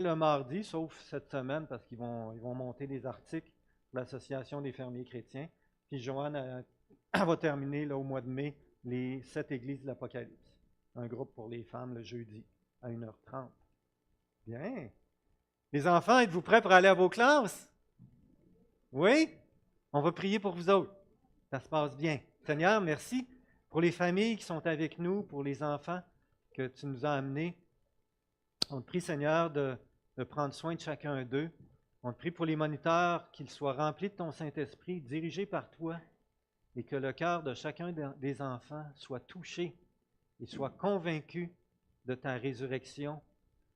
le mardi, sauf cette semaine, parce qu'ils vont monter des articles pour l'Association des fermiers chrétiens. Puis Joanne, elle va terminer là, au mois de mai les 7 églises de l'Apocalypse. Un groupe pour les femmes le jeudi à 1h30. Bien. Les enfants, êtes-vous prêts pour aller à vos classes? Oui? On va prier pour vous autres. Ça se passe bien. Seigneur, merci pour les familles qui sont avec nous, pour les enfants que tu nous as amenés. On te prie, Seigneur, de prendre soin de chacun d'eux. On te prie pour les moniteurs, qu'ils soient remplis de ton Saint-Esprit, dirigés par toi, et que le cœur de chacun des enfants soit touché et soit convaincu de ta résurrection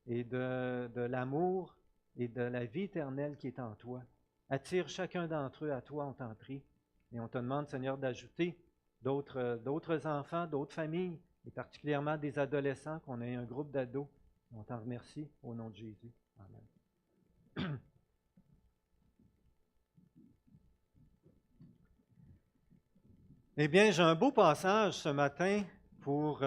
et de l'amour et de la vie éternelle qui est en toi. Attire chacun d'entre eux à toi, on t'en prie. Et on te demande, Seigneur, d'ajouter d'autres enfants, d'autres familles, et particulièrement des adolescents, qu'on ait un groupe d'ados. On t'en remercie au nom de Jésus. Amen. Eh bien, j'ai un beau passage ce matin pour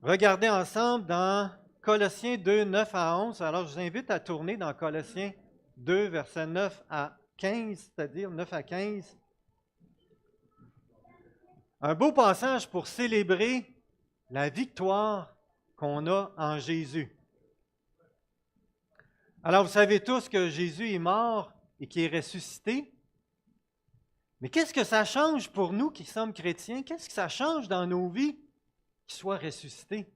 regarder ensemble dans Colossiens 2, 9 à 11. Alors, je vous invite à tourner dans Colossiens 2, versets 9 à 15, c'est-à-dire 9 à 15. Un beau passage pour célébrer la victoire qu'on a en Jésus. Alors, vous savez tous que Jésus est mort et qu'il est ressuscité. Mais qu'est-ce que ça change pour nous qui sommes chrétiens? Qu'est-ce que ça change dans nos vies qu'il soit ressuscité?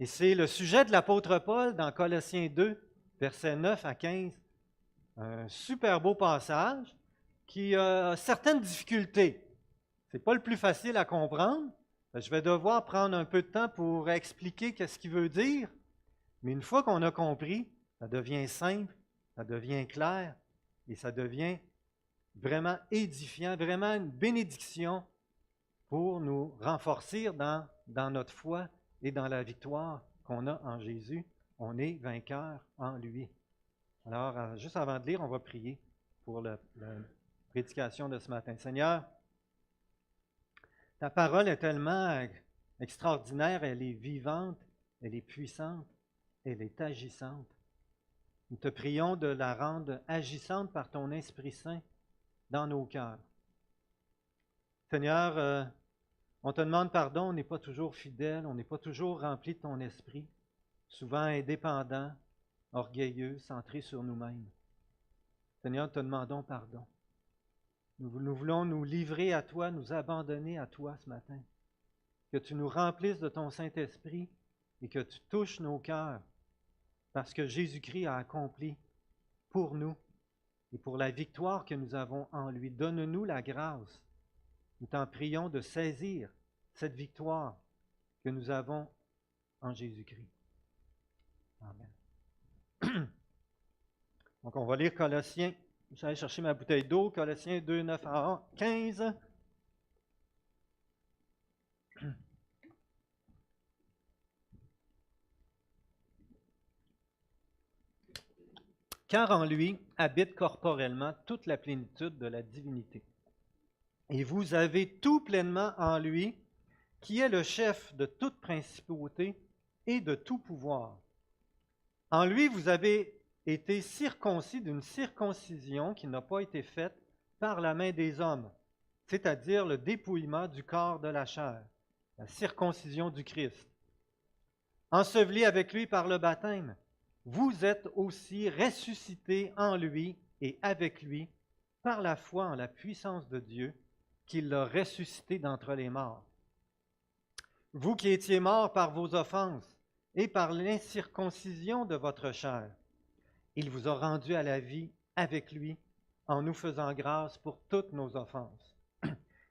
Et c'est le sujet de l'apôtre Paul dans Colossiens 2, versets 9 à 15. Un super beau passage qui a certaines difficultés. Ce n'est pas le plus facile à comprendre. Je vais devoir prendre un peu de temps pour expliquer ce qu'il veut dire. Mais une fois qu'on a compris, ça devient simple, ça devient clair et ça devient vraiment édifiant, vraiment une bénédiction pour nous renforcer dans notre foi et dans la victoire qu'on a en Jésus. On est vainqueur en lui. Alors, juste avant de lire, on va prier pour la prédication de ce matin. Seigneur, ta parole est tellement extraordinaire, elle est vivante, elle est puissante, elle est agissante. Nous te prions de la rendre agissante par ton Esprit Saint dans nos cœurs. Seigneur, on te demande pardon, on n'est pas toujours fidèle, on n'est pas toujours rempli de ton esprit, souvent indépendant, orgueilleux, centré sur nous-mêmes. Seigneur, te demandons pardon. Nous voulons nous livrer à toi, nous abandonner à toi ce matin. Que tu nous remplisses de ton Saint-Esprit et que tu touches nos cœurs parce que Jésus-Christ a accompli pour nous et pour la victoire que nous avons en lui. Donne-nous la grâce. Nous t'en prions de saisir cette victoire que nous avons en Jésus-Christ. Amen. Donc, on va lire Colossiens. Je vais aller chercher ma bouteille d'eau. Colossiens 2, 9 à 15. Car en lui habite corporellement toute la plénitude de la divinité. Et vous avez tout pleinement en lui, qui est le chef de toute principauté et de tout pouvoir. En lui, vous avez été circoncis d'une circoncision qui n'a pas été faite par la main des hommes, c'est-à-dire le dépouillement du corps de la chair, la circoncision du Christ. Enseveli avec lui par le baptême, vous êtes aussi ressuscités en lui et avec lui par la foi en la puissance de Dieu qui l'a ressuscité d'entre les morts. Vous qui étiez morts par vos offenses et par l'incirconcision de votre chair, il vous a rendus à la vie avec lui en nous faisant grâce pour toutes nos offenses.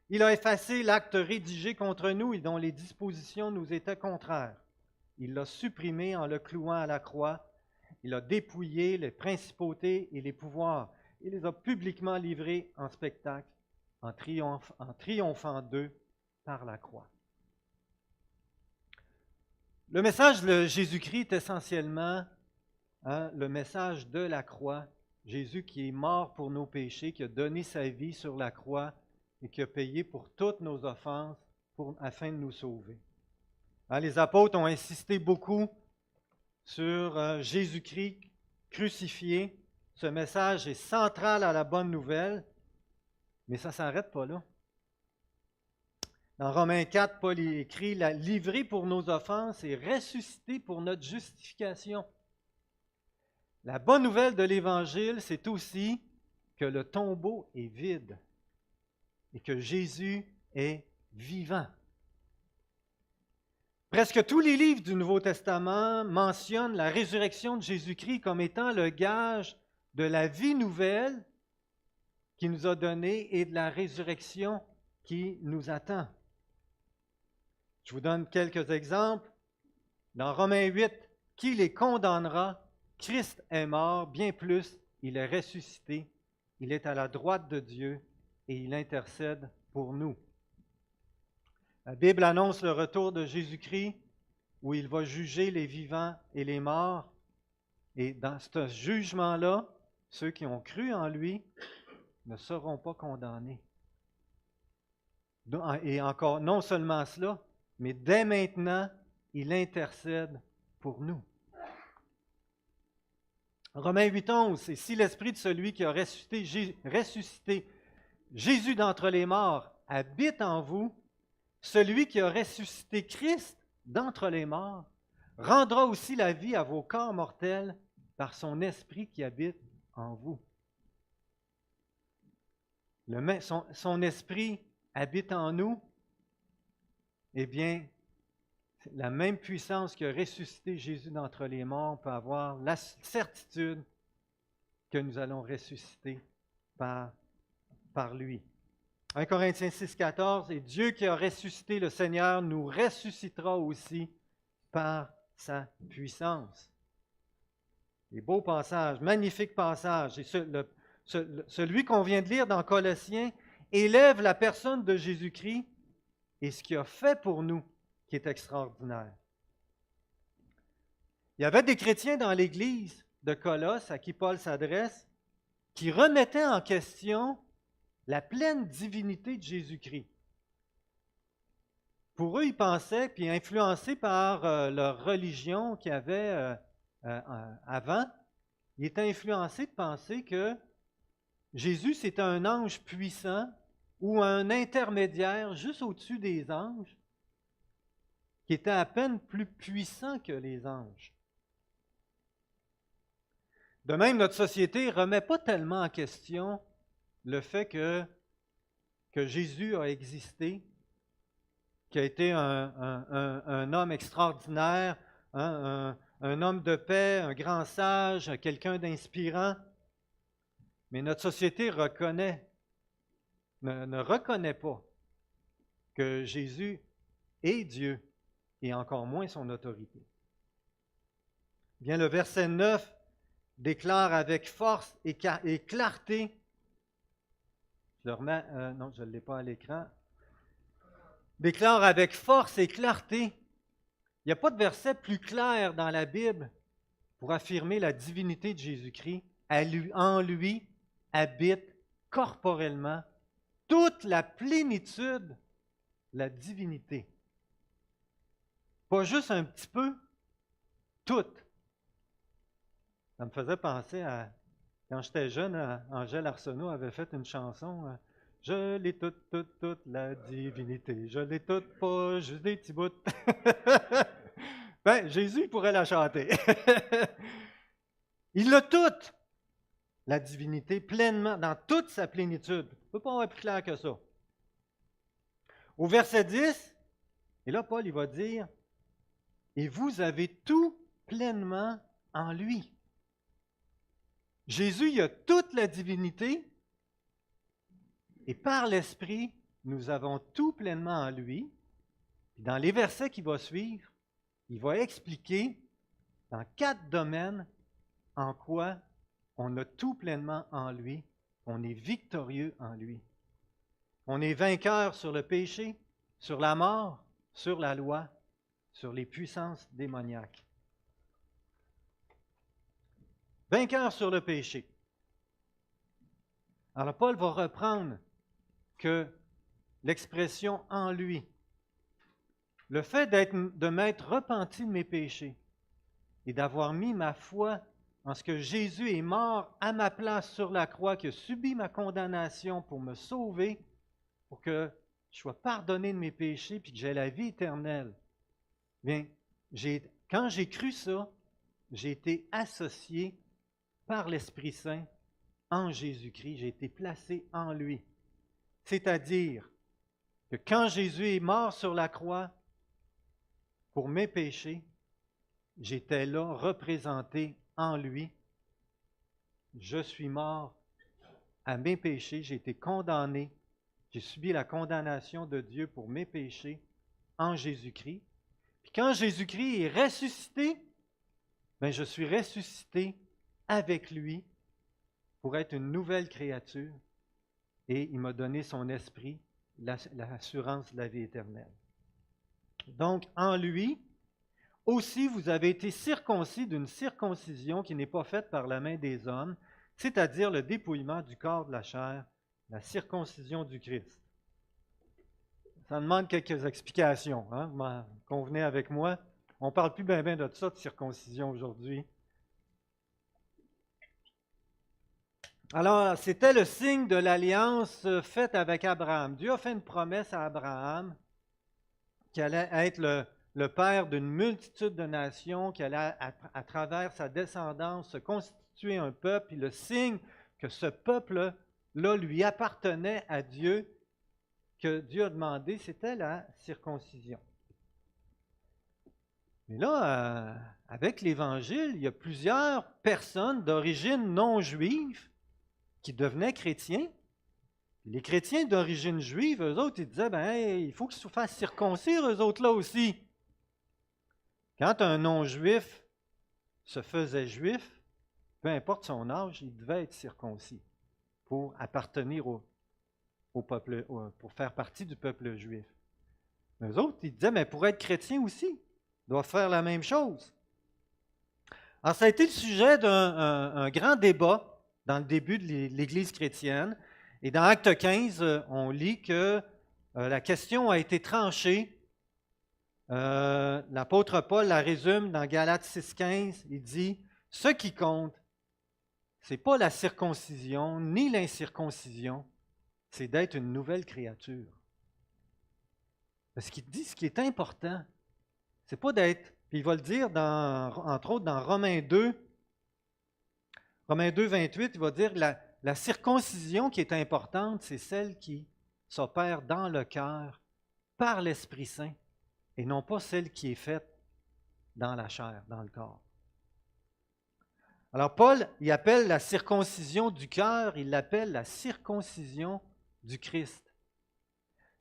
Il a effacé l'acte rédigé contre nous et dont les dispositions nous étaient contraires. Il l'a supprimé en le clouant à la croix. Il a dépouillé les principautés et les pouvoirs. Il les a publiquement livrés en spectacle, en triomphant d'eux par la croix. Le message de Jésus-Christ est essentiellement le message de la croix. Jésus qui est mort pour nos péchés, qui a donné sa vie sur la croix et qui a payé pour toutes nos offenses afin de nous sauver. Les apôtres ont insisté beaucoup sur Jésus-Christ crucifié. Ce message est central à la bonne nouvelle, mais ça ne s'arrête pas là. Dans Romains 4, Paul écrit « Livré pour nos offenses et ressuscité pour notre justification ». La bonne nouvelle de l'Évangile, c'est aussi que le tombeau est vide et que Jésus est vivant. Presque tous les livres du Nouveau Testament mentionnent la résurrection de Jésus-Christ comme étant le gage de la vie nouvelle qu'il nous a donnée et de la résurrection qui nous attend. Je vous donne quelques exemples. Dans Romains 8, qui les condamnera? Christ est mort, bien plus, il est ressuscité, il est à la droite de Dieu et il intercède pour nous. La Bible annonce le retour de Jésus-Christ où il va juger les vivants et les morts. Et dans ce jugement-là, ceux qui ont cru en lui ne seront pas condamnés. Et encore, non seulement cela, mais dès maintenant, il intercède pour nous. Romains 8,11, c'est si l'esprit de celui qui a ressuscité Jésus d'entre les morts habite en vous, celui qui a ressuscité Christ d'entre les morts rendra aussi la vie à vos corps mortels par son esprit qui habite en vous. Son esprit habite en nous, eh bien, la même puissance qui a ressuscité Jésus d'entre les morts peut avoir la certitude que nous allons ressusciter par lui. 1 Corinthiens 6, 14, « Et Dieu qui a ressuscité le Seigneur nous ressuscitera aussi par sa puissance. » Des beaux passages, magnifiques passages. Et celui qu'on vient de lire dans Colossiens élève la personne de Jésus-Christ et ce qu'il a fait pour nous, qui est extraordinaire. Il y avait des chrétiens dans l'Église de Colosse, à qui Paul s'adresse, qui remettaient en question la pleine divinité de Jésus-Christ. Pour eux, ils pensaient, puis influencés par leur religion qu'il y avait avant, ils étaient influencés de penser que Jésus, c'était un ange puissant ou un intermédiaire juste au-dessus des anges, qui était à peine plus puissant que les anges. De même, notre société ne remet pas tellement en question le fait que Jésus a existé, qui a été un homme extraordinaire, un homme de paix, un grand sage, quelqu'un d'inspirant. Mais notre société ne reconnaît pas que Jésus est Dieu et encore moins son autorité. Bien, le verset 9 déclare avec force et clarté, je le remets, non, je ne l'ai pas à l'écran, déclare avec force et clarté, il n'y a pas de verset plus clair dans la Bible pour affirmer la divinité de Jésus-Christ. En lui habite corporellement toute la plénitude de la divinité. Pas juste un petit peu, toute. Ça me faisait penser à, quand j'étais jeune, Angèle Arsenault avait fait une chanson « Je l'ai toute, la divinité. Je l'ai toute, pas juste des petits bouts. » Ben, Jésus, il pourrait la chanter. Il l'a toute, la divinité, pleinement, dans toute sa plénitude. On ne peut pas avoir plus clair que ça. Au verset 10, et là, Paul, il va dire « Et vous avez tout pleinement en lui. » Jésus, il a toute la divinité et par l'Esprit, nous avons tout pleinement en lui. Puis dans les versets qui vont suivre, il va expliquer dans 4 domaines en quoi on a tout pleinement en lui, on est victorieux en lui. On est vainqueur sur le péché, sur la mort, sur la loi, sur les puissances démoniaques. Vainqueur sur le péché. Alors Paul va reprendre que l'expression « en lui », le fait de m'être repenti de mes péchés et d'avoir mis ma foi en ce que Jésus est mort à ma place sur la croix, qui a subi ma condamnation pour me sauver, pour que je sois pardonné de mes péchés puis que j'ai la vie éternelle. Bien, quand j'ai cru ça, j'ai été associé par l'Esprit Saint en Jésus-Christ. J'ai été placé en lui. C'est-à-dire que quand Jésus est mort sur la croix pour mes péchés, j'étais là représenté en lui. Je suis mort à mes péchés. J'ai été condamné. J'ai subi la condamnation de Dieu pour mes péchés en Jésus-Christ. Puis quand Jésus-Christ est ressuscité, bien, je suis ressuscité avec lui pour être une nouvelle créature. Et il m'a donné son esprit, l'assurance de la vie éternelle. Donc, en lui, aussi vous avez été circoncis d'une circoncision qui n'est pas faite par la main des hommes, c'est-à-dire le dépouillement du corps de la chair, la circoncision du Christ. Ça demande quelques explications, hein? Vous convenez avec moi? On ne parle plus bien de ça, de circoncision aujourd'hui. Alors, c'était le signe de l'alliance faite avec Abraham. Dieu a fait une promesse à Abraham qu'il allait être le père d'une multitude de nations, qu'il allait, à travers sa descendance, se constituer un peuple. Et le signe que ce peuple-là lui appartenait à Dieu, que Dieu a demandé, c'était la circoncision. Mais là, avec l'Évangile, il y a plusieurs personnes d'origine non juive qui devenaient chrétiens. Les chrétiens d'origine juive, eux autres, ils disaient, ben, hey, il faut qu'ils se fassent circoncire, eux autres là aussi. Quand un non-juif se faisait juif, peu importe son âge, il devait être circoncis pour appartenir au peuple, pour faire partie du peuple juif. Mais eux autres, ils disaient, mais pour être chrétien aussi, ils doivent faire la même chose. Alors, ça a été le sujet d'un grand débat dans le début de l'Église chrétienne. Et dans Acte 15, on lit que la question a été tranchée. L'apôtre Paul la résume dans Galates 6,15. Il dit, « Ce qui compte, ce n'est pas la circoncision ni l'incirconcision, c'est d'être une nouvelle créature. » Parce qu'il dit, ce qui est important, c'est pas d'être, puis il va le dire entre autres dans Romains 2, 28, il va dire que la circoncision qui est importante, c'est celle qui s'opère dans le cœur par l'Esprit Saint et non pas celle qui est faite dans la chair, dans le corps. Alors Paul, il appelle la circoncision du cœur, il l'appelle la circoncision du Christ.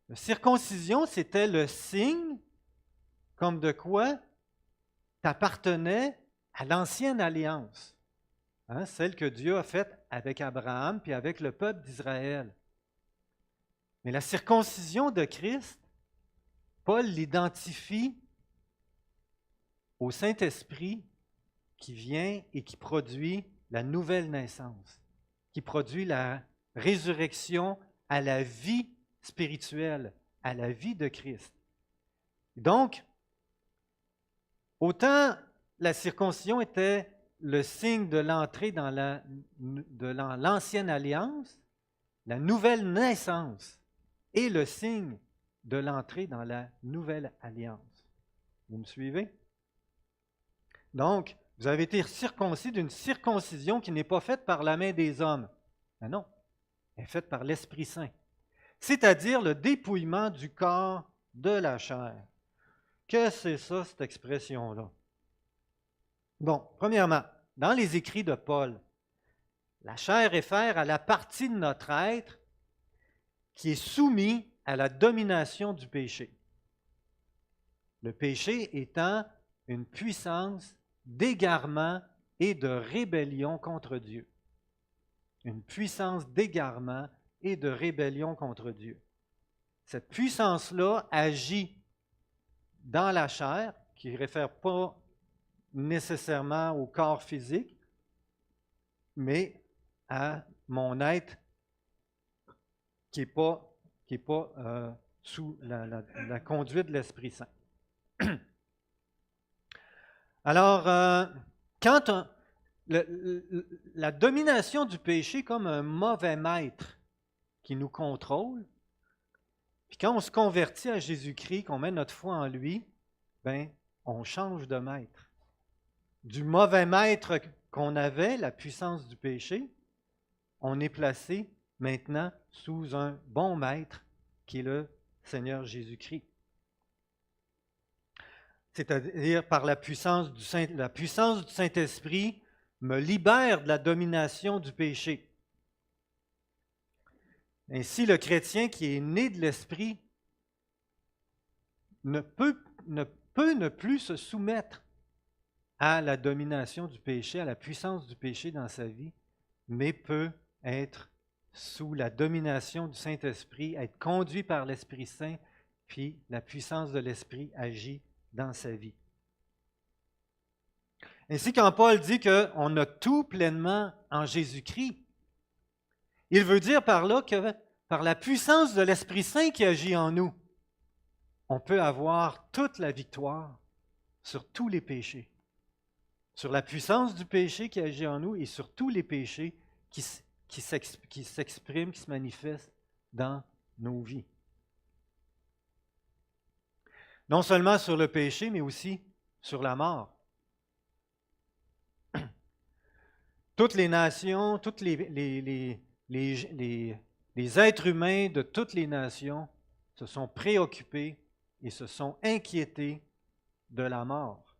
La circoncision, c'était le signe comme de quoi tu appartenais à l'ancienne alliance. Hein, celle que Dieu a faite avec Abraham puis avec le peuple d'Israël. Mais la circoncision de Christ, Paul l'identifie au Saint-Esprit qui vient et qui produit la nouvelle naissance, qui produit la résurrection à la vie spirituelle, à la vie de Christ. Donc, autant la circoncision était le signe de l'entrée dans l'ancienne alliance, la nouvelle naissance est le signe de l'entrée dans la nouvelle alliance. Vous me suivez? Donc, vous avez été circoncis d'une circoncision qui n'est pas faite par la main des hommes. Mais non, elle est faite par l'Esprit Saint, c'est-à-dire le dépouillement du corps de la chair. Qu'est-ce que c'est ça, cette expression-là? Bon, premièrement, dans les écrits de Paul, la chair réfère à la partie de notre être qui est soumise à la domination du péché. Le péché étant une puissance d'égarement et de rébellion contre Dieu. Une puissance d'égarement et de rébellion contre Dieu. Cette puissance-là agit dans la chair, qui ne réfère pas nécessairement au corps physique, mais à mon être qui n'est pas, sous la conduite de l'Esprit Saint. Alors, quand la domination du péché est comme un mauvais maître qui nous contrôle, puis quand on se convertit à Jésus-Christ, qu'on met notre foi en lui, ben, on change de maître. Du mauvais maître qu'on avait, la puissance du péché, on est placé maintenant sous un bon maître qui est le Seigneur Jésus-Christ. C'est-à-dire par la puissance du Saint-Esprit me libère de la domination du péché. Ainsi, le chrétien qui est né de l'Esprit ne peut ne plus se soumettre à la domination du péché, à la puissance du péché dans sa vie, mais peut être sous la domination du Saint-Esprit, être conduit par l'Esprit Saint, puis la puissance de l'Esprit agit dans sa vie. Ainsi, quand Paul dit qu'on a tout pleinement en Jésus-Christ, il veut dire par là que par la puissance de l'Esprit Saint qui agit en nous, on peut avoir toute la victoire sur tous les péchés, sur la puissance du péché qui agit en nous et sur tous les péchés qui s'expriment, qui se manifestent dans nos vies. Non seulement sur le péché, mais aussi sur la mort. Toutes les nations, tous les êtres humains de toutes les nations se sont préoccupés et se sont inquiétés de la mort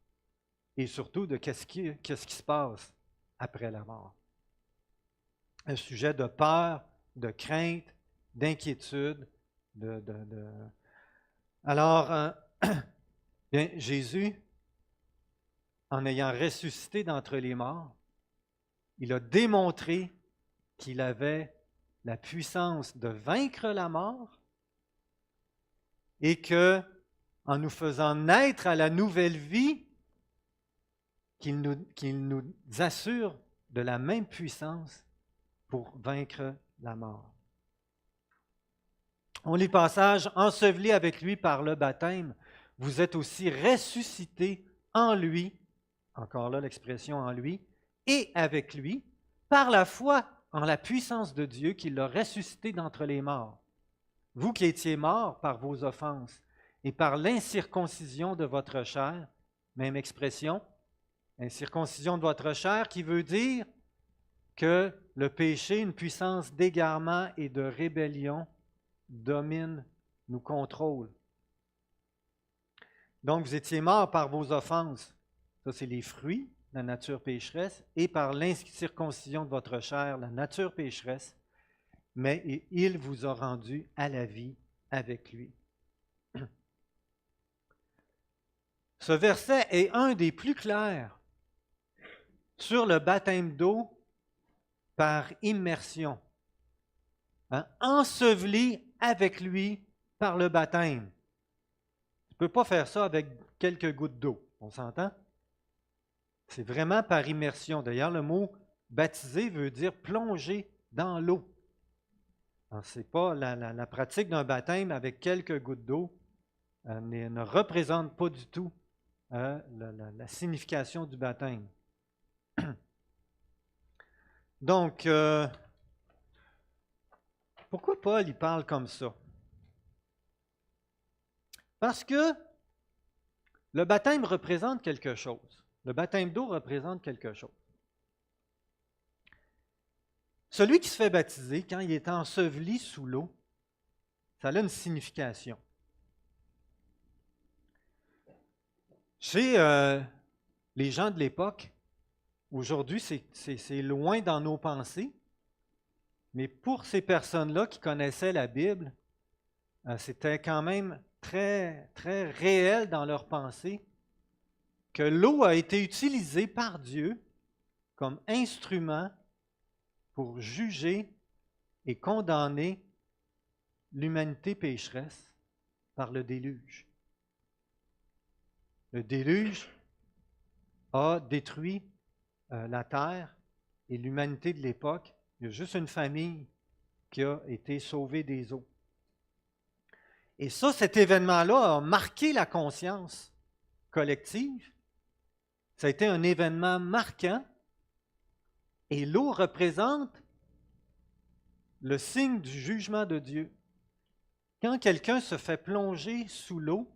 et surtout de qu'est-ce qui se passe après la mort. Un sujet de peur, de crainte, d'inquiétude. Alors, bien, Jésus, en ayant ressuscité d'entre les morts, il a démontré qu'il avait la puissance de vaincre la mort et que, en nous faisant naître à la nouvelle vie, qu'il nous assure de la même puissance pour vaincre la mort. On lit le passage, enseveli avec lui par le baptême, vous êtes aussi ressuscités en lui, encore là l'expression en lui, et avec lui, par la foi en la puissance de Dieu qui l'a ressuscité d'entre les morts. Vous qui étiez morts par vos offenses et par l'incirconcision de votre chair, même expression, incirconcision de votre chair qui veut dire que le péché, une puissance d'égarement et de rébellion, domine, nous contrôle. Donc, vous étiez morts par vos offenses. Ça, c'est les fruits, la nature pécheresse, et par l'incirconcision de votre chair, la nature pécheresse, mais il vous a rendu à la vie avec lui. Ce verset est un des plus clairs sur le baptême d'eau par immersion. Enseveli avec lui par le baptême. Tu ne peux pas faire ça avec quelques gouttes d'eau, on s'entend? C'est vraiment par immersion. D'ailleurs, le mot baptiser veut dire plonger dans l'eau. Ce n'est pas la pratique d'un baptême avec quelques gouttes d'eau ne représente pas du tout la signification du baptême. Donc, pourquoi Paul il parle comme ça? Parce que le baptême représente quelque chose. Le baptême d'eau représente quelque chose. Celui qui se fait baptiser, quand il est enseveli sous l'eau, ça a une signification. Chez les gens de l'époque, aujourd'hui, c'est loin dans nos pensées, mais pour ces personnes-là qui connaissaient la Bible, c'était quand même très, très réel dans leur pensée que l'eau a été utilisée par Dieu comme instrument pour juger et condamner l'humanité pécheresse par le déluge. Le déluge a détruit la terre et l'humanité de l'époque. Il y a juste une famille qui a été sauvée des eaux. Et ça, cet événement-là a marqué la conscience collective Ça a été un événement marquant et l'eau représente le signe du jugement de Dieu. Quand quelqu'un se fait plonger sous l'eau,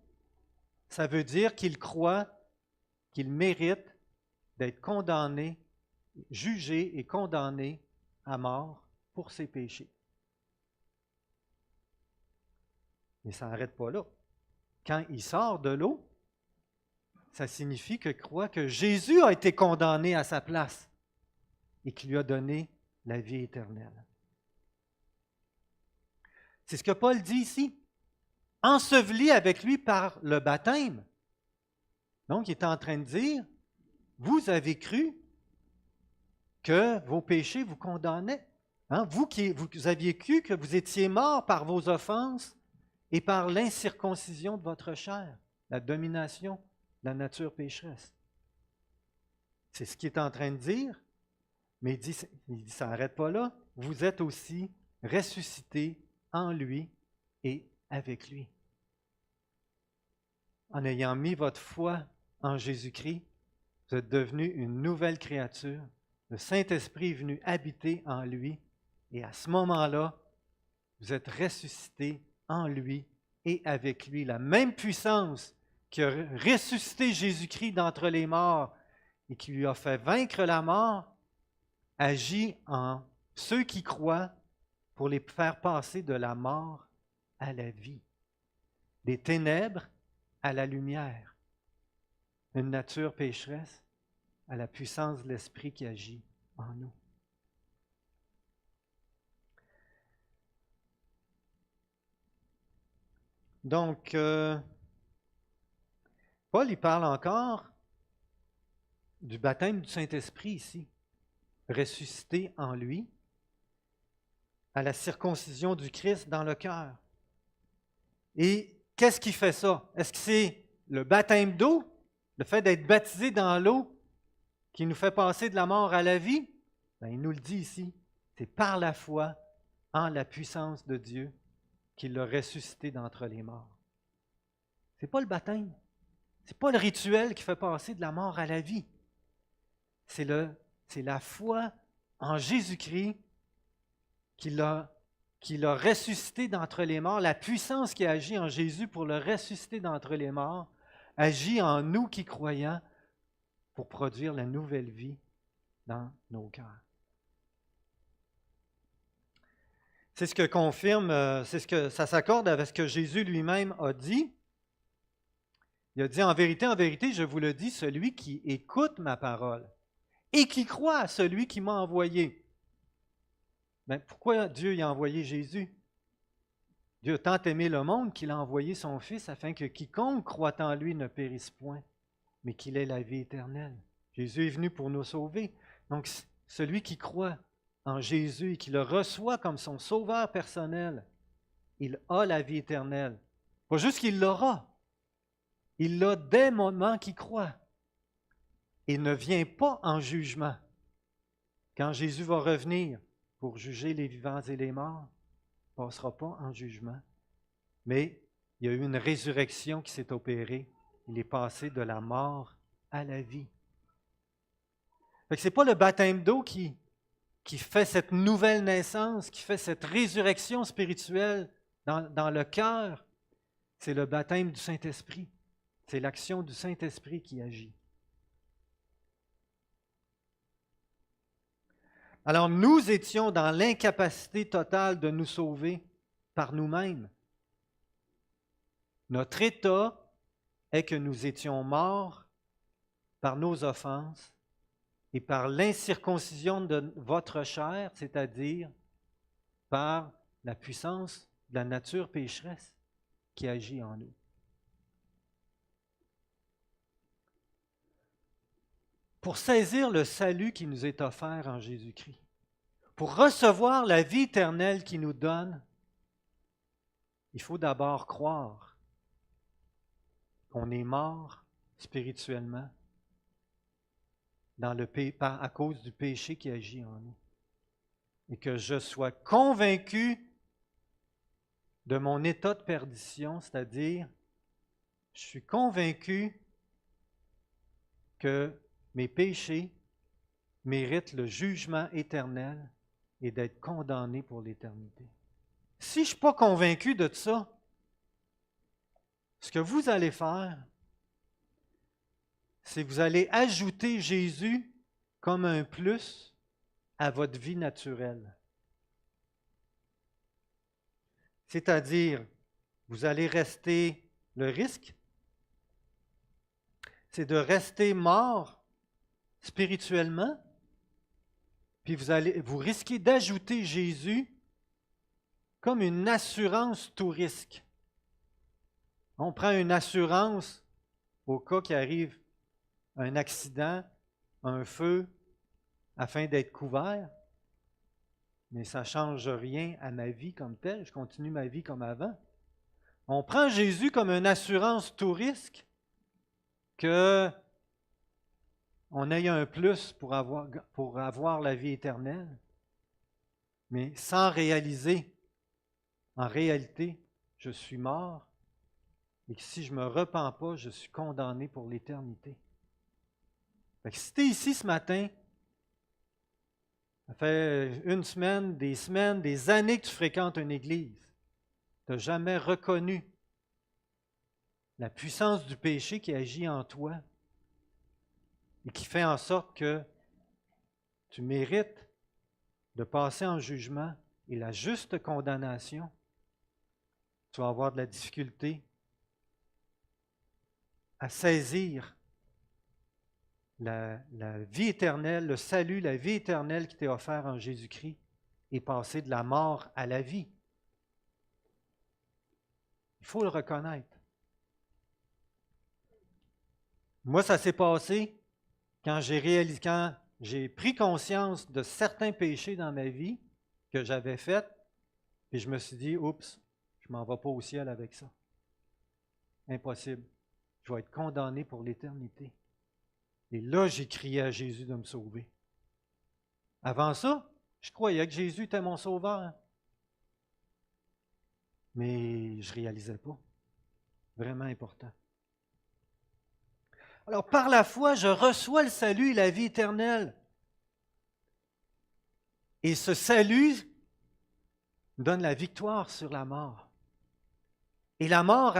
ça veut dire qu'il croit qu'il mérite d'être condamné, jugé et condamné à mort pour ses péchés. Mais ça n'arrête pas là. Quand il sort de l'eau, ça signifie qu'il croit que Jésus a été condamné à sa place et qu'il lui a donné la vie éternelle. C'est ce que Paul dit ici. Enseveli avec lui par le baptême. Donc, il est en train de dire, vous avez cru que vos péchés vous condamnaient. Hein? Vous aviez cru que vous étiez morts par vos offenses et par l'incirconcision de votre chair, la domination de la nature pécheresse. C'est ce qu'il est en train de dire, mais il dit ça n'arrête pas là. Vous êtes aussi ressuscités en lui et avec lui. En ayant mis votre foi en Jésus-Christ, vous êtes devenu une nouvelle créature. Le Saint-Esprit est venu habiter en lui et à ce moment-là, vous êtes ressuscités en lui et avec lui. La même puissance qui a ressuscité Jésus-Christ d'entre les morts et qui lui a fait vaincre la mort, agit en ceux qui croient pour les faire passer de la mort à la vie, des ténèbres à la lumière, une nature pécheresse à la puissance de l'Esprit qui agit en nous. Donc, Paul, il parle encore du baptême du Saint-Esprit ici, ressuscité en lui, à la circoncision du Christ dans le cœur. Et qu'est-ce qui fait ça? Est-ce que c'est le baptême d'eau, le fait d'être baptisé dans l'eau, qui nous fait passer de la mort à la vie? Bien, il nous le dit ici, c'est par la foi en la puissance de Dieu qu'il l'a ressuscité d'entre les morts. Ce n'est pas le baptême, ce n'est pas le rituel qui fait passer de la mort à la vie. C'est la foi en Jésus-Christ qui l'a ressuscité d'entre les morts. La puissance qui agit en Jésus pour le ressusciter d'entre les morts agit en nous qui croyons pour produire la nouvelle vie dans nos cœurs. C'est ce que confirme, ça s'accorde avec ce que Jésus lui-même a dit. Il a dit, en vérité, je vous le dis, celui qui écoute ma parole et qui croit à celui qui m'a envoyé. Mais pourquoi Dieu y a envoyé Jésus? Dieu a tant aimé le monde qu'il a envoyé son Fils afin que quiconque croit en lui ne périsse point, mais qu'il ait la vie éternelle. Jésus est venu pour nous sauver. Donc, celui qui croit en Jésus et qui le reçoit comme son sauveur personnel, il a la vie éternelle. Pas juste qu'il l'aura, il l'a dès le moment qu'il croit. Il ne vient pas en jugement. Quand Jésus va revenir pour juger les vivants et les morts, il ne passera pas en jugement. Mais il y a eu une résurrection qui s'est opérée. Il est passé de la mort à la vie. Ce n'est pas le baptême d'eau qui fait cette nouvelle naissance, qui fait cette résurrection spirituelle dans le cœur. C'est le baptême du Saint-Esprit. C'est l'action du Saint-Esprit qui agit. Alors nous étions dans l'incapacité totale de nous sauver par nous-mêmes. Notre état est que nous étions morts par nos offenses et par l'incirconcision de votre chair, c'est-à-dire par la puissance de la nature pécheresse qui agit en nous. Pour saisir le salut qui nous est offert en Jésus-Christ, pour recevoir la vie éternelle qu'il nous donne, il faut d'abord croire qu'on est mort spirituellement à cause du péché qui agit en nous. Et que je sois convaincu de mon état de perdition, c'est-à-dire, je suis convaincu que mes péchés méritent le jugement éternel et d'être condamné pour l'éternité. Si je ne suis pas convaincu de ça, ce que vous allez faire, c'est que vous allez ajouter Jésus comme un plus à votre vie naturelle. C'est-à-dire, vous allez rester, le risque, c'est de rester mort spirituellement, puis vous risquez d'ajouter Jésus comme une assurance tout risque. On prend une assurance au cas qu'il arrive un accident, un feu, afin d'être couvert, mais ça ne change rien à ma vie comme telle, je continue ma vie comme avant. On prend Jésus comme une assurance tout risque, qu'on ait un plus pour avoir la vie éternelle, mais sans réaliser, en réalité, je suis mort, et que si je ne me repens pas, je suis condamné pour l'éternité. Fait que si tu es ici ce matin, ça fait une semaine, des années que tu fréquentes une église, tu n'as jamais reconnu la puissance du péché qui agit en toi et qui fait en sorte que tu mérites de passer en jugement et la juste condamnation, tu vas avoir de la difficulté à saisir la vie éternelle, le salut, la vie éternelle qui t'est offert en Jésus-Christ et passer de la mort à la vie. Il faut le reconnaître. Moi, ça s'est passé quand j'ai pris conscience de certains péchés dans ma vie que j'avais faits, et je me suis dit, oups, je ne m'en vais pas au ciel avec ça. Impossible. Je vais être condamné pour l'éternité. Et là, j'ai crié à Jésus de me sauver. Avant ça, je croyais que Jésus était mon sauveur. Mais je ne réalisais pas. Vraiment important. Alors, par la foi, je reçois le salut et la vie éternelle. Et ce salut donne la victoire sur la mort. Et la mort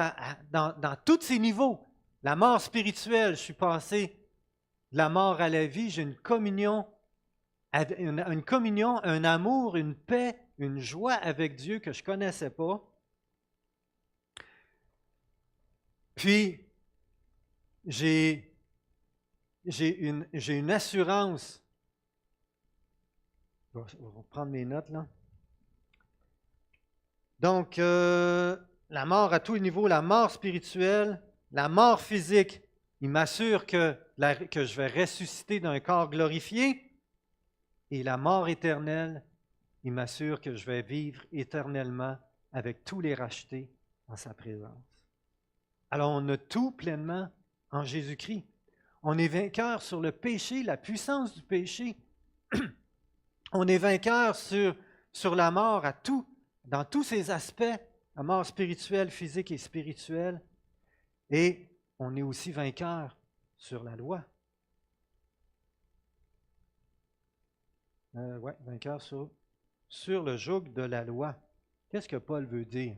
dans tous ses niveaux. La mort spirituelle, je suis passé de la mort à la vie, j'ai une communion, un amour, une paix, une joie avec Dieu que je ne connaissais pas. Puis, j'ai une assurance. Je vais prendre mes notes là. Donc, la mort à tous les niveaux, la mort spirituelle, la mort physique, il m'assure que je vais ressusciter d'un corps glorifié. Et la mort éternelle, il m'assure que je vais vivre éternellement avec tous les rachetés en sa présence. Alors, on a tout pleinement en Jésus-Christ. On est vainqueur sur le péché, la puissance du péché. On est vainqueur sur la mort dans tous ses aspects, la mort spirituelle, physique et spirituelle. Et on est aussi vainqueur sur la loi. Vainqueur sur le joug de la loi. Qu'est-ce que Paul veut dire?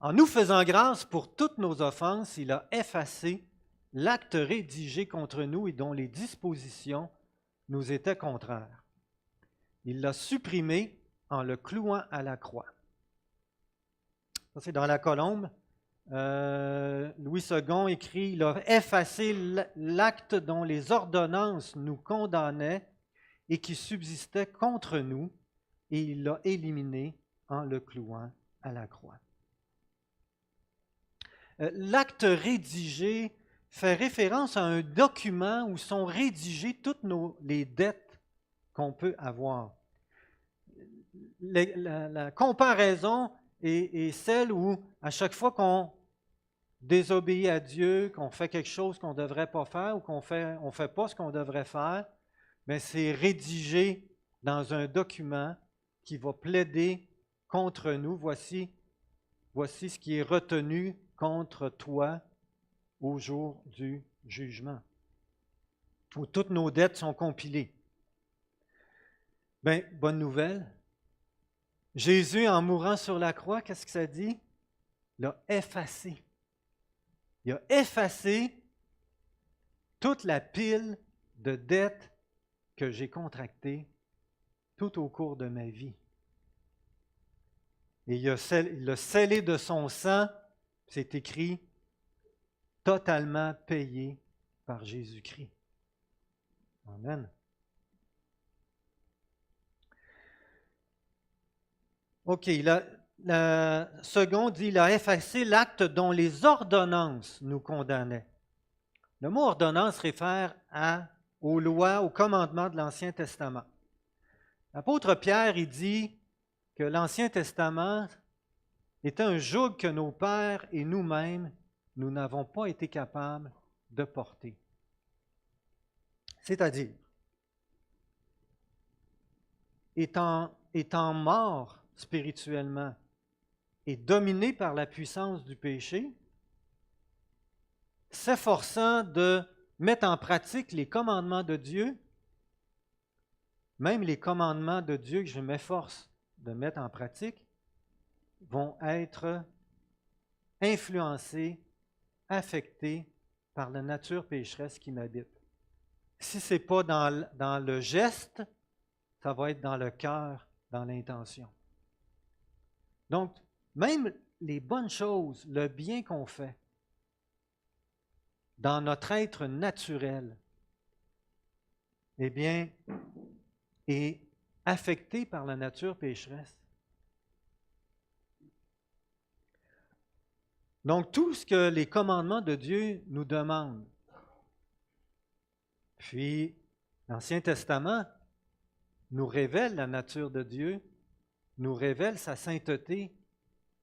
En nous faisant grâce pour toutes nos offenses, il a effacé l'acte rédigé contre nous et dont les dispositions nous étaient contraires. Il l'a supprimé en le clouant à la croix. Ça, c'est dans la colombe. Louis II écrit, il a effacé l'acte dont les ordonnances nous condamnaient et qui subsistait contre nous, et il l'a éliminé en le clouant à la croix. L'acte rédigé fait référence à un document où sont rédigées toutes les dettes qu'on peut avoir. La comparaison est celle où, à chaque fois qu'on désobéit à Dieu, qu'on fait quelque chose qu'on ne devrait pas faire ou qu'on on fait pas ce qu'on devrait faire, mais c'est rédigé dans un document qui va plaider contre nous. Voici ce qui est retenu contre toi au jour du jugement. où toutes nos dettes sont compilées. Bien, bonne nouvelle. Jésus, en mourant sur la croix, qu'est-ce que ça dit? Il a effacé. Il a effacé toute la pile de dettes que j'ai contractées tout au cours de ma vie. Et il l'a scellé de son sang, c'est écrit, totalement payé par Jésus-Christ. Amen. OK, la seconde dit, il a effacé l'acte dont les ordonnances nous condamnaient. Le mot ordonnance réfère aux lois, aux commandements de l'Ancien Testament. L'apôtre Pierre, il dit que l'Ancien Testament était un joug que nos pères et nous-mêmes, nous n'avons pas été capables de porter. C'est-à-dire, étant mort spirituellement et dominé par la puissance du péché, s'efforçant de mettre en pratique les commandements de Dieu, même les commandements de Dieu que je m'efforce de mettre en pratique, vont être influencés, affectés par la nature pécheresse qui m'habite. Si ce n'est pas dans le geste, ça va être dans le cœur, dans l'intention. Donc, même les bonnes choses, le bien qu'on fait, dans notre être naturel, eh bien, est affecté par la nature pécheresse. Donc, tout ce que les commandements de Dieu nous demandent, puis l'Ancien Testament nous révèle la nature de Dieu, nous révèle sa sainteté,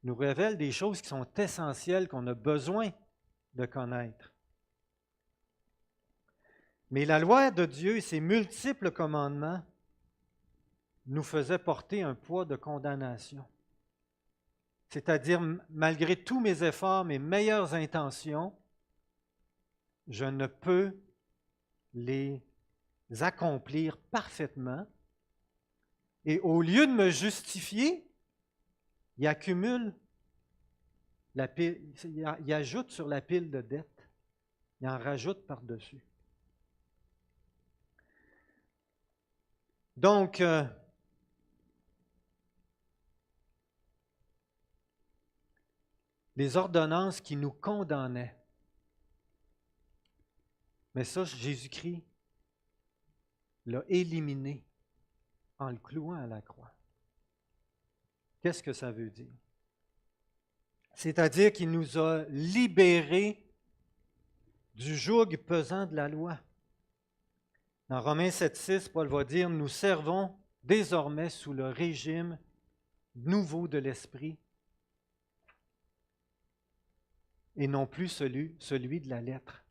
nous révèle des choses qui sont essentielles, qu'on a besoin de connaître. Mais la loi de Dieu et ses multiples commandements nous faisaient porter un poids de condamnation. C'est-à-dire, malgré tous mes efforts, mes meilleures intentions, je ne peux les accomplir parfaitement. Et au lieu de me justifier, il accumule la pile, il ajoute sur la pile de dettes. Il en rajoute par-dessus. Donc, les ordonnances qui nous condamnaient. Mais ça, Jésus-Christ l'a éliminé en le clouant à la croix. Qu'est-ce que ça veut dire? C'est-à-dire qu'il nous a libérés du joug pesant de la loi. Dans Romains 7,6, Paul va dire, nous servons désormais sous le régime nouveau de l'Esprit et non plus celui de la lettre.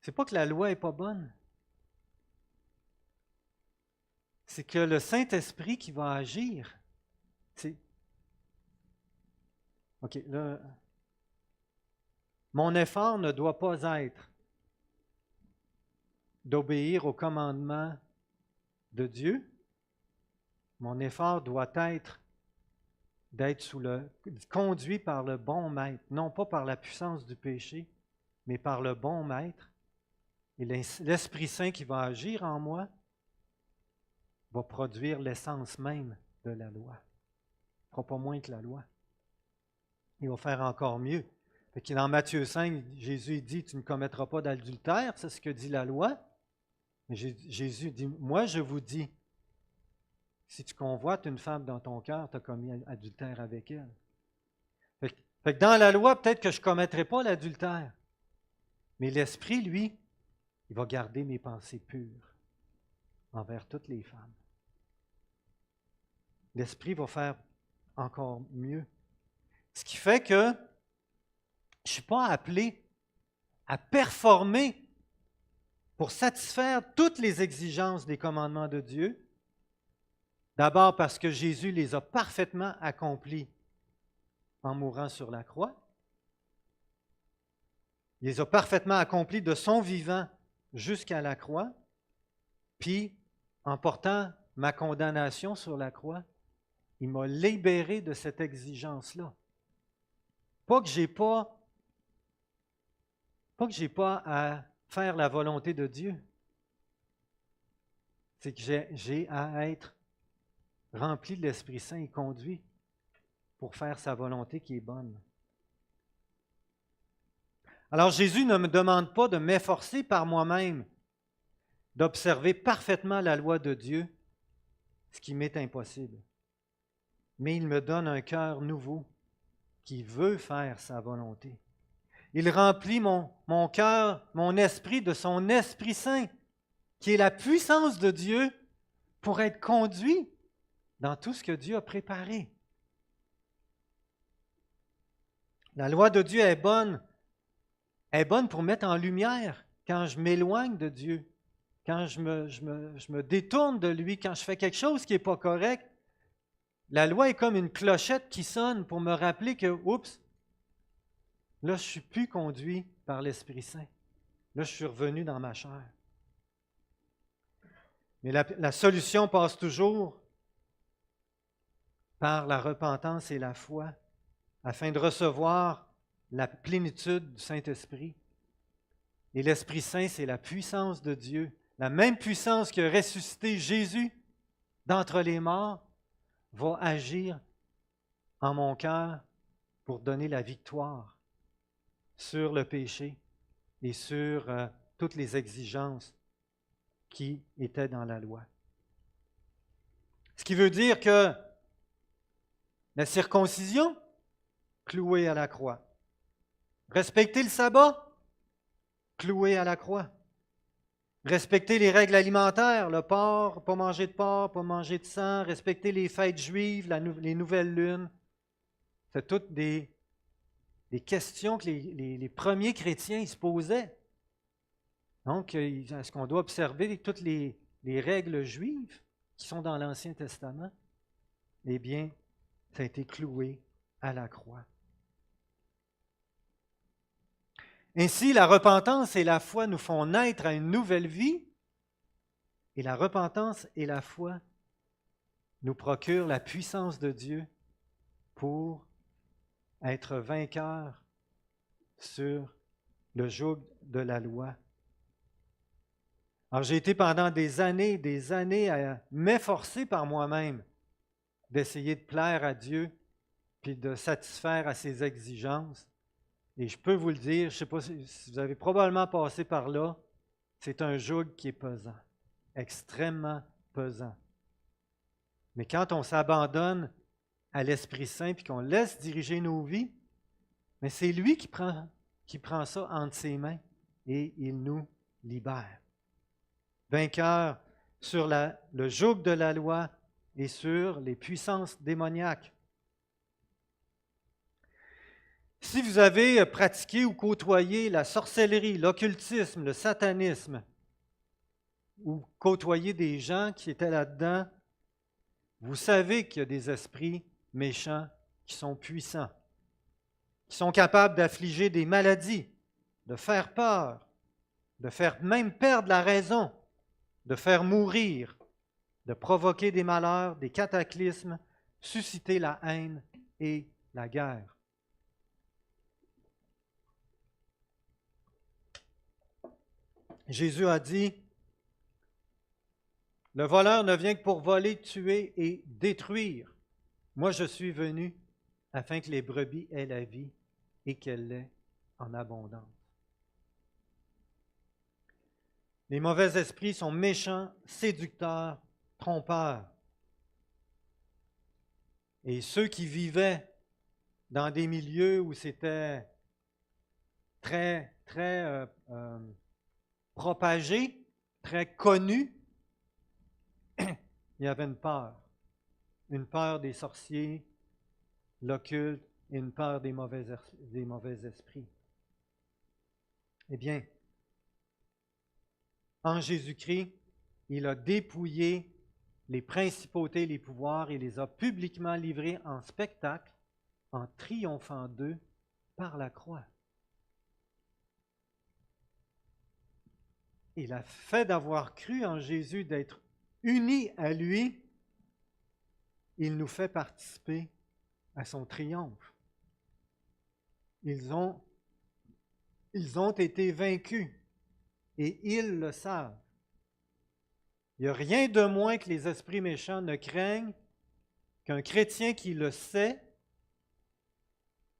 C'est pas que la loi n'est pas bonne. C'est que le Saint-Esprit qui va agir. OK, là, mon effort ne doit pas être d'obéir aux commandements de Dieu. Mon effort doit être d'être conduit par le bon maître, non pas par la puissance du péché, mais par le bon maître. Et l'Esprit Saint qui va agir en moi va produire l'essence même de la loi. Il ne fera pas moins que la loi. Il va faire encore mieux. Fait que dans Matthieu 5, Jésus dit, tu ne commettras pas d'adultère, c'est ce que dit la loi. Mais Jésus dit, moi je vous dis, si tu convoites une femme dans ton cœur, tu as commis adultère avec elle. Fait que dans la loi, peut-être que je ne commettrai pas l'adultère. Mais l'Esprit, lui, il va garder mes pensées pures envers toutes les femmes. L'Esprit va faire encore mieux. Ce qui fait que je ne suis pas appelé à performer pour satisfaire toutes les exigences des commandements de Dieu. D'abord parce que Jésus les a parfaitement accomplis en mourant sur la croix. Il les a parfaitement accomplis de son vivant jusqu'à la croix. Puis, en portant ma condamnation sur la croix, il m'a libéré de cette exigence-là. Pas que j'ai pas à faire la volonté de Dieu. C'est que j'ai à être rempli de l'Esprit Saint et conduit pour faire sa volonté qui est bonne. Alors Jésus ne me demande pas de m'efforcer par moi-même d'observer parfaitement la loi de Dieu, ce qui m'est impossible. Mais il me donne un cœur nouveau qui veut faire sa volonté. Il remplit mon cœur, mon esprit de son Esprit Saint, qui est la puissance de Dieu pour être conduit dans tout ce que Dieu a préparé. La loi de Dieu est bonne pour mettre en lumière quand je m'éloigne de Dieu, quand je me détourne de lui, quand je fais quelque chose qui n'est pas correct. La loi est comme une clochette qui sonne pour me rappeler que, oups, là, je ne suis plus conduit par l'Esprit Saint. Là, je suis revenu dans ma chair. Mais la solution passe toujours par la repentance et la foi, afin de recevoir la plénitude du Saint-Esprit. Et l'Esprit Saint, c'est la puissance de Dieu, la même puissance qui a ressuscité Jésus d'entre les morts, va agir en mon cœur pour donner la victoire sur le péché et sur toutes les exigences qui étaient dans la loi. Ce qui veut dire que la circoncision, clouée à la croix. Respecter le sabbat, cloué à la croix. Respecter les règles alimentaires, le porc, pas manger de porc, pas manger de sang, respecter les fêtes juives, les nouvelles lunes. C'est toutes des questions que les premiers chrétiens ils se posaient. Donc, est-ce qu'on doit observer toutes les règles juives qui sont dans l'Ancien Testament? Eh bien, ça a été cloué à la croix. Ainsi, la repentance et la foi nous font naître à une nouvelle vie, et la repentance et la foi nous procurent la puissance de Dieu pour être vainqueurs sur le joug de la loi. Alors, j'ai été pendant des années à m'efforcer par moi-même d'essayer de plaire à Dieu puis de satisfaire à ses exigences. Et je peux vous le dire, je ne sais pas si vous avez probablement passé par là, c'est un joug qui est pesant, extrêmement pesant. Mais quand on s'abandonne à l'Esprit Saint et qu'on laisse diriger nos vies, mais c'est lui qui prend ça entre ses mains et il nous libère. Vainqueur sur le joug de la loi et sur les puissances démoniaques. Si vous avez pratiqué ou côtoyé la sorcellerie, l'occultisme, le satanisme, ou côtoyé des gens qui étaient là-dedans, vous savez qu'il y a des esprits méchants qui sont puissants, qui sont capables d'affliger des maladies, de faire peur, de faire même perdre la raison, de faire mourir, de provoquer des malheurs, des cataclysmes, susciter la haine et la guerre. Jésus a dit, « Le voleur ne vient que pour voler, tuer et détruire. Moi, je suis venu afin que les brebis aient la vie et qu'elle l'ait en abondance. » Les mauvais esprits sont méchants, séducteurs, trompeurs. Et ceux qui vivaient dans des milieux où c'était très propagé, très connu, il y avait une peur des sorciers, l'occulte et une peur des mauvais esprits. Eh bien, en Jésus-Christ, il a dépouillé les principautés et les pouvoirs et les a publiquement livrés en spectacle en triomphant d'eux par la croix. Et le fait d'avoir cru en Jésus, d'être unis à lui, il nous fait participer à son triomphe. Ils ont été vaincus et ils le savent. Il n'y a rien de moins que les esprits méchants ne craignent qu'un chrétien qui le sait,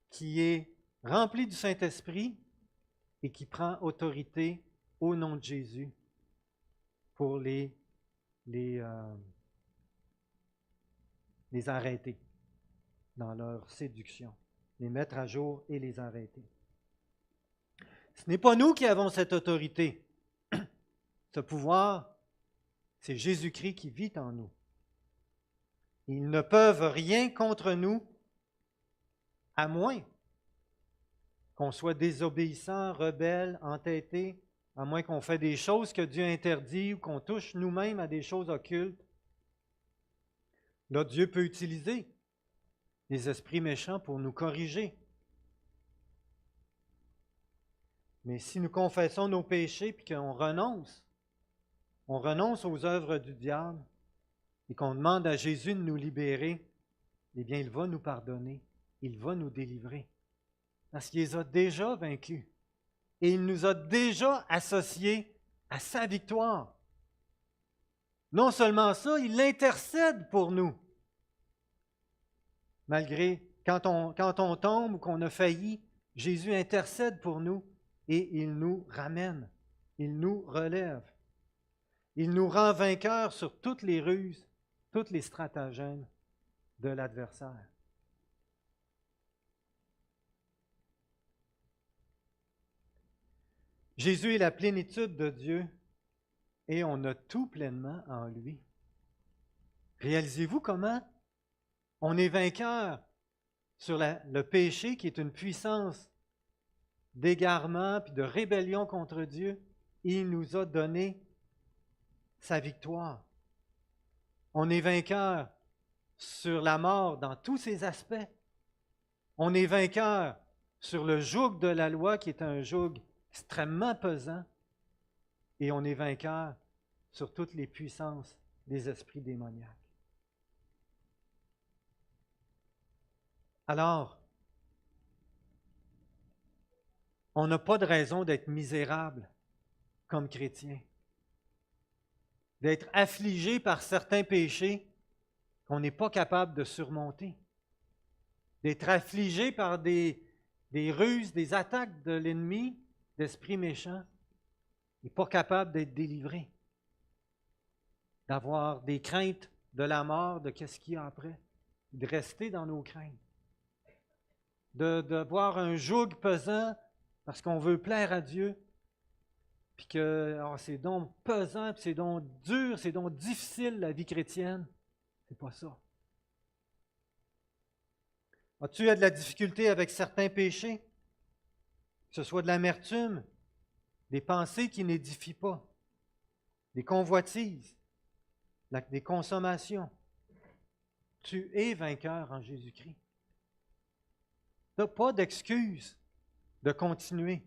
qui est rempli du Saint-Esprit et qui prend autorité au nom de Jésus pour les arrêter dans leur séduction, les mettre à jour et les arrêter. Ce n'est pas nous qui avons cette autorité. Ce pouvoir, c'est Jésus-Christ qui vit en nous. Ils ne peuvent rien contre nous, à moins qu'on soit désobéissant, rebelle, entêté, à moins qu'on fait des choses que Dieu interdit ou qu'on touche nous-mêmes à des choses occultes. Là, Dieu peut utiliser les esprits méchants pour nous corriger. Mais si nous confessons nos péchés et qu'on renonce aux œuvres du diable et qu'on demande à Jésus de nous libérer, eh bien, il va nous pardonner, il va nous délivrer. Parce qu'il les a déjà vaincus. Et il nous a déjà associés à sa victoire. Non seulement ça, il intercède pour nous. Malgré, quand on tombe ou qu'on a failli, Jésus intercède pour nous et il nous ramène, il nous relève. Il nous rend vainqueurs sur toutes les ruses, tous les stratagèmes de l'adversaire. Jésus est la plénitude de Dieu et on a tout pleinement en lui. Réalisez-vous comment on est vainqueur sur le péché qui est une puissance d'égarement puis de rébellion contre Dieu. Il nous a donné sa victoire. On est vainqueur sur la mort dans tous ses aspects. On est vainqueur sur le joug de la loi qui est un joug extrêmement pesant. Et on est vainqueur sur toutes les puissances des esprits démoniaques. Alors, on n'a pas de raison d'être misérable comme chrétien, d'être affligé par certains péchés qu'on n'est pas capable de surmonter, d'être affligé par des ruses, des attaques de l'ennemi, d'esprits méchants, et pas capable d'être délivré, d'avoir des craintes de la mort, de qu'est-ce qu'il y a après, de rester dans nos craintes, de voir un joug pesant parce qu'on veut plaire à Dieu, puis que c'est donc pesant, puis c'est donc dur, c'est donc difficile la vie chrétienne. C'est pas ça. As-tu de la difficulté avec certains péchés? Que ce soit de l'amertume, des pensées qui n'édifient pas, des convoitises, des consommations. Tu es vainqueur en Jésus-Christ. Tu n'as pas d'excuse de continuer.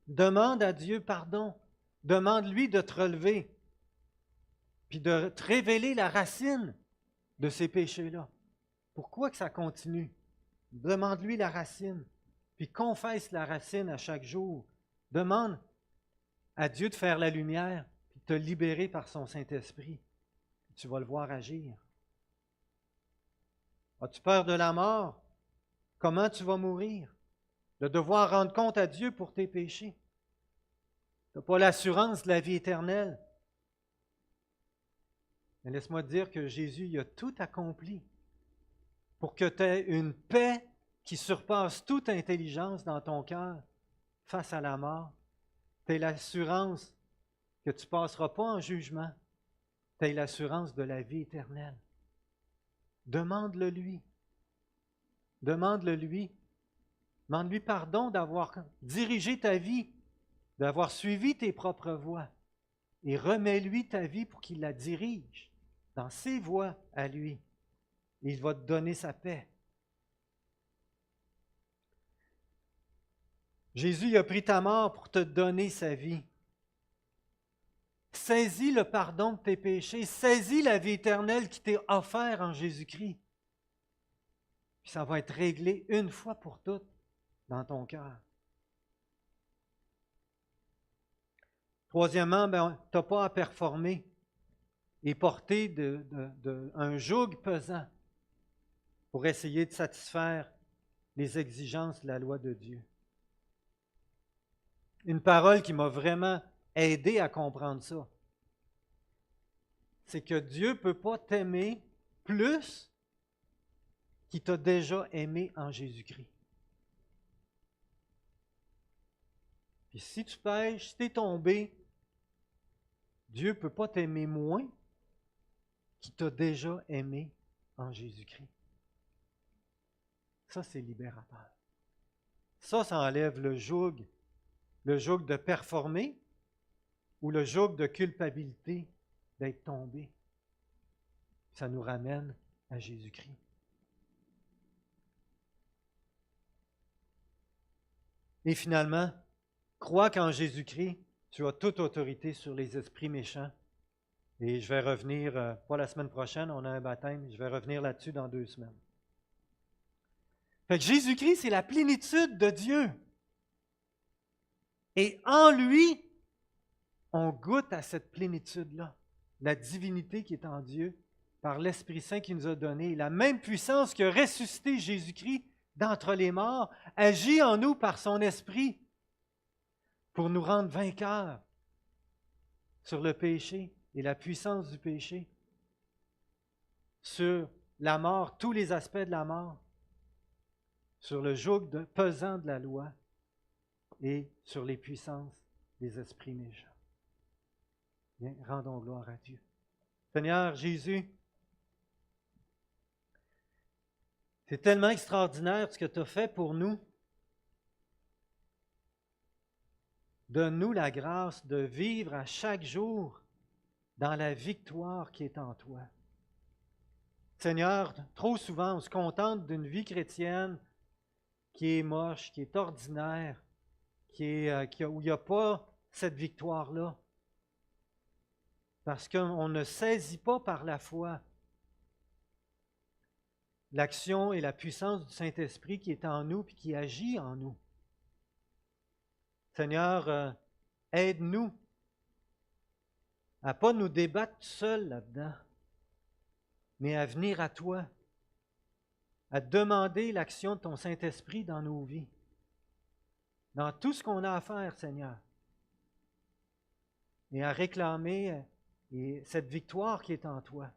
Demande à Dieu pardon. Demande-lui de te relever, puis de te révéler la racine de ces péchés-là. Pourquoi que ça continue? Demande-lui la racine, puis confesse la racine à chaque jour. Demande à Dieu de faire la lumière, puis de te libérer par son Saint-Esprit. Tu vas le voir agir. As-tu peur de la mort? Comment tu vas mourir? De devoir rendre compte à Dieu pour tes péchés. Tu n'as pas l'assurance de la vie éternelle. Mais laisse-moi te dire que Jésus il a tout accompli pour que tu aies une paix qui surpasse toute intelligence dans ton cœur face à la mort. Tu aies l'assurance que tu ne passeras pas en jugement. Tu aies l'assurance de la vie éternelle. Demande-le lui. Demande-le lui. Demande-lui pardon d'avoir dirigé ta vie, d'avoir suivi tes propres voies. Et remets-lui ta vie pour qu'il la dirige dans ses voies à lui. Et il va te donner sa paix. Jésus a pris ta mort pour te donner sa vie. Saisis le pardon de tes péchés. Saisis la vie éternelle qui t'est offerte en Jésus-Christ. Puis ça va être réglé une fois pour toutes dans ton cœur. Troisièmement, tu n'as pas à performer et porter un joug pesant pour essayer de satisfaire les exigences de la loi de Dieu. Une parole qui m'a vraiment aidé à comprendre ça, c'est que Dieu ne peut pas t'aimer plus qu'il t'a déjà aimé en Jésus-Christ. Puis si tu pèches, si tu es tombé, Dieu ne peut pas t'aimer moins qu'il t'a déjà aimé en Jésus-Christ. Ça, c'est libérateur. Ça enlève le joug de performer ou le joug de culpabilité d'être tombé. Ça nous ramène à Jésus-Christ. Et finalement, crois qu'en Jésus-Christ, tu as toute autorité sur les esprits méchants. Et je vais revenir, pas la semaine prochaine, on a un baptême, je vais revenir là-dessus dans 2 semaines. Fait que Jésus-Christ, c'est la plénitude de Dieu. Et en lui, on goûte à cette plénitude-là, la divinité qui est en Dieu, par l'Esprit Saint qui nous a donné. La même puissance qui a ressuscité Jésus-Christ d'entre les morts agit en nous par son Esprit pour nous rendre vainqueurs sur le péché et la puissance du péché, sur la mort, tous les aspects de la mort, sur le joug pesant de la loi et sur les puissances des esprits méchants. Bien, rendons gloire à Dieu. Seigneur Jésus, c'est tellement extraordinaire ce que tu as fait pour nous. Donne-nous la grâce de vivre à chaque jour dans la victoire qui est en toi. Seigneur, trop souvent, on se contente d'une vie chrétienne qui est moche, qui est ordinaire, où il n'y a pas cette victoire-là. Parce qu'on ne saisit pas par la foi l'action et la puissance du Saint-Esprit qui est en nous et qui agit en nous. Seigneur, aide-nous à ne pas nous débattre seuls là-dedans, mais à venir à toi, à demander l'action de ton Saint-Esprit dans nos vies, dans tout ce qu'on a à faire, Seigneur, et à réclamer cette victoire qui est en toi.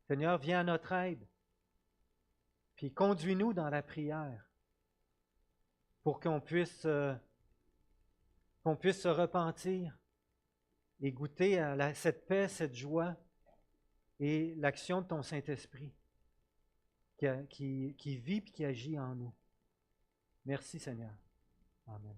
Seigneur, viens à notre aide, puis conduis-nous dans la prière pour qu'on puisse se repentir et goûter à cette paix, cette joie et l'action de ton Saint-Esprit qui vit et qui agit en nous. Merci Seigneur. Amen.